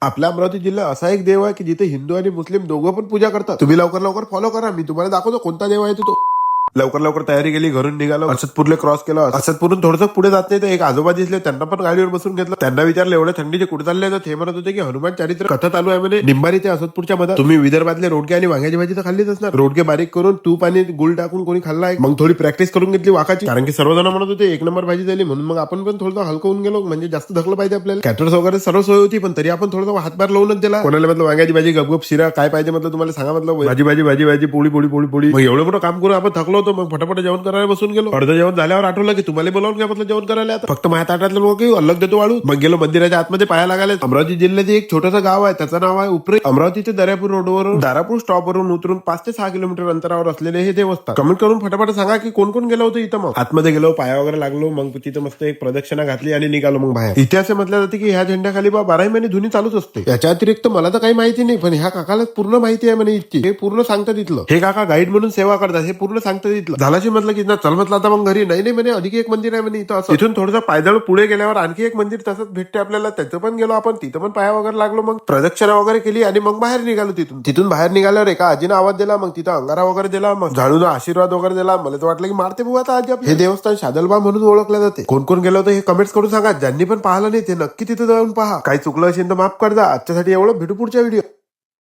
आपल्या अमरावती जिल्हा असा एक देव आहे की जिथे हिंदू आणि मुस्लिम दोघं पण पूजा करतात. तुम्ही लवकर लवकर फॉलो करा, मी तुम्हाला दाखवतो कोणता देव आहे तो. लवकर लवकर तयारी केली, घरून निघालो, असदपूरला क्रॉस केला. असदपूरून थोडंसं पुढे जात नाही तर एक आजोबा दिसले, त्यांना पण गाडीवर बसून घेतलं. त्यांना विचारलं एवढ्या थंडीचे कुठे चालले, तर ते म्हणत होते की हनुमान चारित्र कथा चालू आहे म्हणे निंबारी ते असदपूरच्या मध्ये. तुम्ही विदर्भातले रोडके आणि वांग्याची भाजी तर खाल्लीच असणार. रोडके बारीक करून तूप आणि गुळ टाकून कोणी खाल्ला आहे. मग थोडी प्रॅक्टिस करून घेतली वाकाची, कारण की सर्वजण म्हणत होते एक नंबर भाजी झाली, म्हणून मग आपण पण थोडं हलकं होऊन गेलो, म्हणजे जास्त धकलं पाहिजे आपल्याला. कॅटर्स वगैरे सर्व सोय होती, पण तरी आपण थोडं हातभार लावूनच दिला. कोणाला म्हटलं वांग्याची भाजी, गपगप शिरा काय पाहिजे म्हटलं तुम्हाला सांगा, म्हटलं भाजी भाजी भाजी भाजी पोळी पोळी पोळी पोळी. मग एवढं मोठं काम करून आपण थकलो होतो, मग फटाफट जेवण करायला बसून गेलो. अर्ध जेवण झाल्यावर आठवलं की तुम्हाला बोलावून घ्या म्हटलं जेवण करायला. आता फक्त माझ्या ताटातलं लोक अलग देतो वाळू. मग गेलो मंदिराच्या आतमध्ये पाहायला लागले. अमरावती जिल्ह्याचे एक छोटंसं गाव आहे, त्याचं नाव आहे उपरे. अमरावतीच्या दर्यापूर रोडवरून दारापूर स्टॉपवरून उतरून 5 ते 6 किलोमीटर अंतरावर असलेले हे देवस्थान. कमेंट करून फटाफट सांगा की कोण कोण गेलं होतं इथं. मग आतमध्ये गेलो, पाया वगैरे लागलो, मग तिथं मस्त एक प्रदक्षिणा घातली आणि निघालो मग बाहेर. इथे असे म्हटलं जाते की ह्या झेंड्याखाली 12 महिने धुनी चालूच असते. याच्या अतिरिक्त मला तर काही माहिती नाही, पण ह्या काकाला पूर्ण माहिती आहे म्हणे इतकी. हे पूर्ण सांगतात इथलं. हे काका गाईड म्हणून सेवा करतात, हे पूर्ण सांगतात इथलं. झालाशी म्हटलं की चल म्हटलं आता मग घरी. नाही म्हणे अधिक एक मंदिर आहे म्हणे इथं असं. इथून थोडंसं पायदळ पुढे गेल्यावर आणखी एक मंदिर तसंच भेटते आपल्याला, त्याचं पण गेलो आपण, तिथं पण पाया वगैरे लागलो, मग प्रदक्षिणा वगैरे केली आणि मग बाहेर निघालो. तिथून बाहेर निघाल्यावर एका आजीनं आवाज दिला, मग तिथं अंगारा वगैरे दिला, मग झाडून आशीर्वाद वगैरे दिला. मला तर वाटलं की मारते बुवा आता आजी. हे देवस्थान शादलबा म्हणून ओळखलं जाते. कोण कोण गेलं होतं हे कमेंट्स करून सांगा. ज्यांनी पण पाहिलं नाही ते नक्की तिथं जाऊन पहा. काही चुकलं असेल तर माफ कर जा. आजच्यासाठी एवढं, भेटू पुढच्या व्हिडिओ.